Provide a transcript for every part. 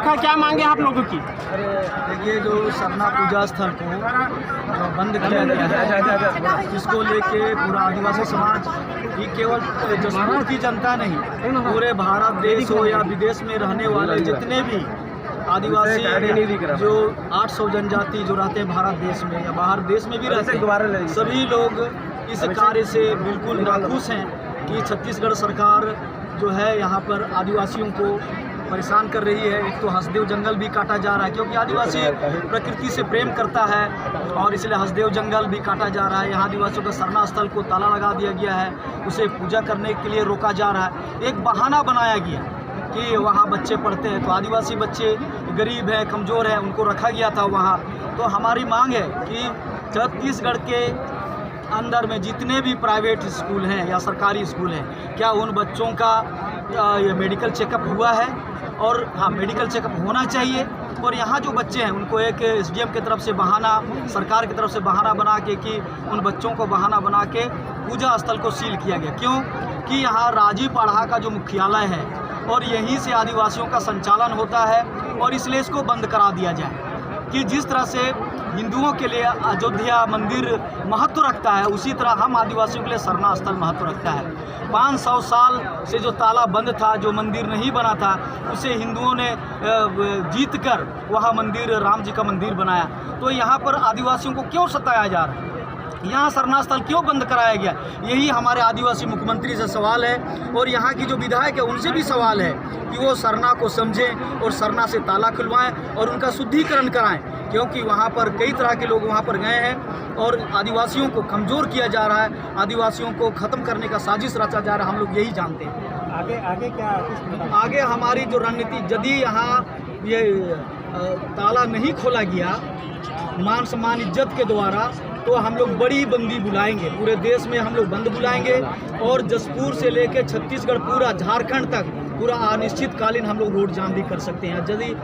रखा, क्या मांगे आप लोगों की? अरे देखिए, जो सरना पूजा स्थल को बंद किया गया है, इसको लेके पूरा आदिवासी समाज, ये केवल जसपुर की जनता नहीं, पूरे भारत देश हो या विदेश में रहने वाले जितने भी आदिवासी जो 800 जनजाति जो रहते हैं भारत देश में या बाहर देश में भी रहते हैं, सभी लोग इस कार्य से बिल्कुल नाखुश हैं कि छत्तीसगढ़ सरकार जो है यहाँ पर आदिवासियों को परेशान कर रही है। एक तो हसदेव जंगल भी काटा जा रहा है, क्योंकि आदिवासी प्रकृति से प्रेम करता है और इसलिए हसदेव जंगल भी काटा जा रहा है। यहाँ आदिवासियों का सरना स्थल को ताला लगा दिया गया है, उसे पूजा करने के लिए रोका जा रहा है। एक बहाना बनाया गया कि वहाँ बच्चे पढ़ते हैं, तो आदिवासी बच्चे गरीब हैं, कमज़ोर हैं, उनको रखा गया था वहाँ। तो हमारी मांग है कि छत्तीसगढ़ के अंदर में जितने भी प्राइवेट स्कूल हैं या सरकारी स्कूल हैं, क्या उन बच्चों का ये मेडिकल चेकअप हुआ है? और हाँ, मेडिकल चेकअप होना चाहिए। और यहाँ जो बच्चे हैं उनको एक एसडीएम की तरफ से बहाना, सरकार की तरफ से बहाना बना के कि उन बच्चों को बहाना बना के पूजा स्थल को सील किया गया। क्यों? कि यहाँ राजीव पाढ़ा का जो मुख्यालय है और यहीं से आदिवासियों का संचालन होता है, और इसलिए इसको बंद करा दिया जाए। कि जिस तरह से हिंदुओं के लिए अयोध्या मंदिर महत्व रखता है, उसी तरह हम आदिवासियों के लिए सरना स्थल महत्व रखता है। 500 साल से जो ताला बंद था, जो मंदिर नहीं बना था, उसे हिंदुओं ने जीत कर वहाँ मंदिर, राम जी का मंदिर बनाया। तो यहाँ पर आदिवासियों को क्यों सताया जा रहा है? यहाँ सरना स्थल क्यों बंद कराया गया? यही हमारे आदिवासी मुख्यमंत्री से सवाल है, और यहाँ की जो विधायक है उनसे भी सवाल है कि वो सरना को समझें और सरना से ताला खुलवाएं और उनका शुद्धिकरण कराएं, क्योंकि वहाँ पर कई तरह के लोग वहाँ पर गए हैं और आदिवासियों को कमज़ोर किया जा रहा है, आदिवासियों को ख़त्म करने का साजिश रचा जा रहा है। हम लोग यही जानते हैं। आगे क्या? आगे हमारी जो रणनीति, यदि यहाँ ये ताला नहीं खोला गया मान सम्मान इज्जत के द्वारा, तो हम लोग बड़ी बंदी बुलाएंगे, पूरे देश में हम लोग बंद बुलाएंगे, और जसपुर से लेकर छत्तीसगढ़ पूरा झारखंड तक पूरा अनिश्चितकालीन हम लोग रोड जाम भी कर सकते हैं। यदि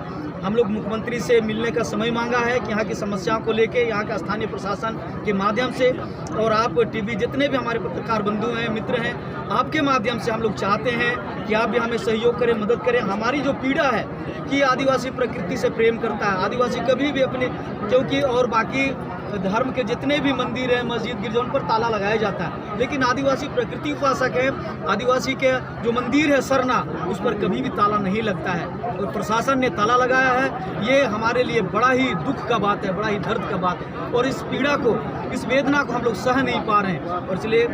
हम लोग मुख्यमंत्री से मिलने का समय मांगा है कि यहाँ की समस्याओं को लेके यहाँ का स्थानीय प्रशासन के माध्यम से, और आप टीवी जितने भी हमारे पत्रकार बंधु हैं, मित्र हैं, आपके माध्यम से हम लोग चाहते हैं कि आप भी हमें सहयोग करें, मदद करें। हमारी जो पीड़ा है कि आदिवासी प्रकृति से प्रेम करता है, आदिवासी कभी भी अपने, क्योंकि और बाकी धर्म के जितने भी मंदिर हैं, मस्जिद, गिरजा, उन पर ताला लगाया जाता है, लेकिन आदिवासी प्रकृति उपासक है, आदिवासी के जो मंदिर है सरना, उस पर कभी भी ताला नहीं लगता है, और प्रशासन ने ताला लगाया है। ये हमारे लिए बड़ा ही दुख का बात है, बड़ा ही दर्द का बात है, और इस पीड़ा को, इस वेदना को हम लोग सह नहीं पा रहे हैं। और इसलिए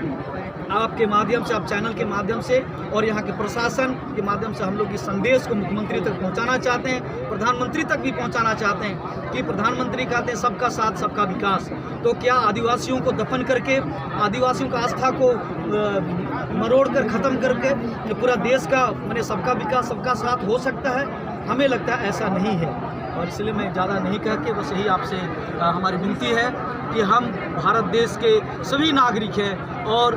आपके माध्यम से, आप चैनल के माध्यम से और यहाँ के प्रशासन के माध्यम से हम लोग इस संदेश को मुख्यमंत्री तक पहुँचाना चाहते हैं, प्रधानमंत्री तक भी पहुँचाना चाहते हैं कि प्रधानमंत्री कहते हैं सबका साथ सबका विकास। तो क्या आदिवासियों को दफन करके, आदिवासियों का आस्था को मरोड़ कर ख़त्म करके पूरा देश का, माने सबका विकास, सबका साथ हो सकता है? हमें लगता है ऐसा नहीं है। और इसलिए मैं ज़्यादा नहीं कह के बस यही आपसे हमारी विनती है कि हम भारत देश के सभी नागरिक हैं, और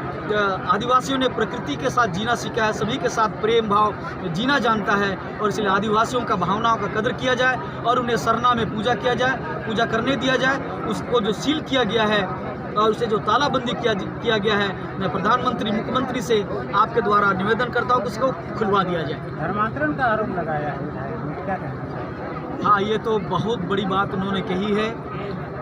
आदिवासियों ने प्रकृति के साथ जीना सीखा है, सभी के साथ प्रेम भाव जीना जानता है, और इसलिए आदिवासियों का भावनाओं का कदर किया जाए और उन्हें सरना में पूजा किया जाए, पूजा करने दिया जाए। उसको जो सील किया गया है और उसे जो तालाबंदी किया गया है, मैं प्रधानमंत्री, मुख्यमंत्री से आपके द्वारा निवेदन करता हूँ कि उसको खुलवा दिया जाए। धर्मांतरण का आरोप लगाया है, क्या कहना? हाँ, ये तो बहुत बड़ी बात उन्होंने कही है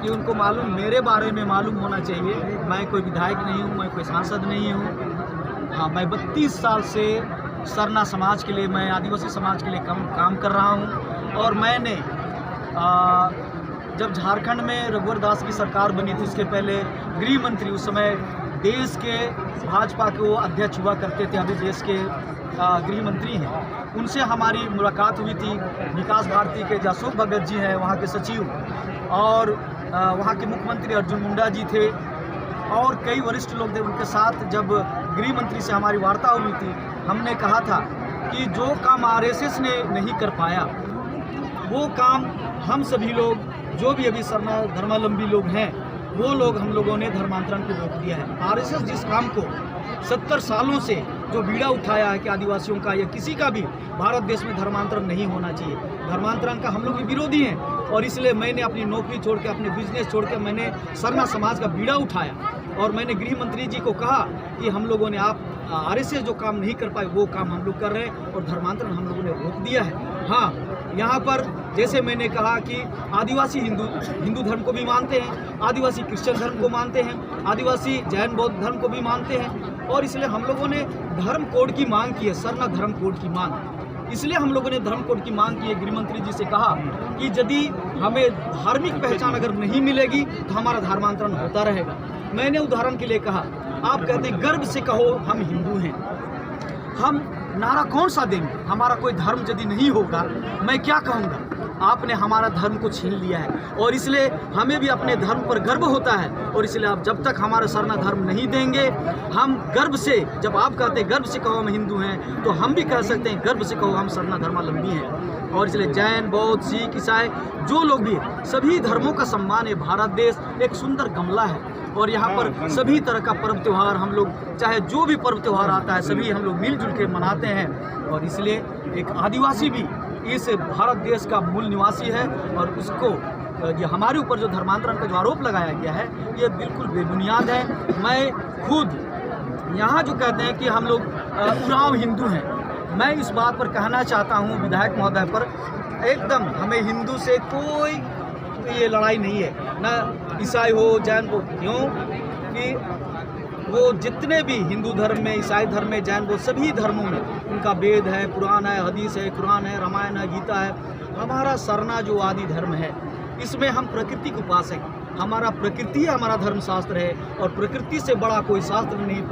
कि उनको मालूम, मेरे बारे में मालूम होना चाहिए। मैं कोई विधायक नहीं हूँ, मैं कोई सांसद नहीं हूँ। हाँ, मैं 32 साल से सरना समाज के लिए, मैं आदिवासी समाज के लिए काम कर रहा हूँ। और मैंने जब झारखंड में रघुवर दास की सरकार बनी थी, उसके पहले गृह मंत्री, उस समय देश के भाजपा के वो अध्यक्ष हुआ करते थे, अभी देश के गृह मंत्री हैं, उनसे हमारी मुलाकात हुई थी। विकास भारती के अशोक भगत जी हैं वहाँ के सचिव, और वहाँ के मुख्यमंत्री अर्जुन मुंडा जी थे, और कई वरिष्ठ लोग थे। उनके साथ जब गृह मंत्री से हमारी वार्ता हुई थी, हमने कहा था कि जो काम आरएसएस ने नहीं कर पाया, वो काम हम सभी लोग, जो भी अभी सरना धर्मावलंबी लोग हैं, वो लोग, हम लोगों ने धर्मांतरण को रोक दिया है। आरएसएस जिस काम को 70 सालों से जो बीड़ा उठाया है कि आदिवासियों का या किसी का भी भारत देश में धर्मांतरण नहीं होना चाहिए, धर्मांतरण का हम लोग भी विरोधी हैं। और इसलिए मैंने अपनी नौकरी छोड़ के, अपने बिजनेस छोड़ के, मैंने सरना समाज का बीड़ा उठाया, और मैंने गृह मंत्री जी को कहा कि हम लोगों ने, आप आरएसएस जो काम नहीं कर पाए वो काम हम लोग कर रहे हैं, और धर्मांतरण हम लोगों ने रोक दिया है। हाँ, यहाँ पर जैसे मैंने कहा कि आदिवासी हिंदू धर्म को भी मानते हैं, आदिवासी क्रिश्चियन धर्म को मानते हैं, आदिवासी जैन बौद्ध धर्म को भी मानते हैं, और इसलिए हम लोगों ने धर्म कोड की मांग की है, सरना धर्म कोड की मांग। इसलिए हम लोगों ने धर्म कोड की मांग की है। गृह मंत्री जी से कहा कि यदि हमें धार्मिक पहचान अगर नहीं मिलेगी तो हमारा धर्मांतरण होता रहेगा। मैंने उदाहरण के लिए कहा, आप कहते हैं गर्व से कहो हम हिंदू हैं, हम नारा कौन सा देंगे? हमारा कोई धर्म यदि नहीं होगा, मैं क्या कहूँगा? आपने हमारा धर्म को छीन लिया है, और इसलिए हमें भी अपने धर्म पर गर्व होता है। और इसलिए आप जब तक हमारा सरना धर्म नहीं देंगे, हम गर्व से, जब आप कहते हैं गर्व से कहो हम हिंदू हैं, तो हम भी कह सकते हैं गर्व से कहो हम सरना धर्मावलंबी हैं। और इसलिए जैन, बौद्ध, सिख, ईसाई जो लोग भी हैं, सभी धर्मों का सम्मान है। भारत देश एक सुंदर गमला है, और यहाँ पर सभी तरह का पर्व त्यौहार हम लोग, चाहे जो भी पर्व त्यौहार आता है, सभी हम लोग मिलजुल के मनाते हैं। और इसलिए एक आदिवासी भी इस भारत देश का मूल निवासी है, और उसको ये हमारे ऊपर जो धर्मांतरण का जो आरोप लगाया गया है, ये बिल्कुल बेबुनियाद है। मैं खुद यहाँ जो कहते हैं कि हम लोग उरांव हिंदू हैं, मैं इस बात पर कहना चाहता हूँ विधायक महोदय पर, एकदम हमें हिंदू से कोई ये लड़ाई नहीं है, ना ईसाई हो जैन हो। क्यों कि वो जितने भी हिंदू धर्म में, ईसाई धर्म में, जैन वो सभी धर्मों में उनका वेद है, पुराण है, हदीस है, कुरान है, रामायण है, गीता है। हमारा सरना जो आदि धर्म है, इसमें हम प्रकृति को उपासक हैं। हमारा प्रकृति हमारा धर्मशास्त्र है, और प्रकृति से बड़ा कोई शास्त्र नहीं।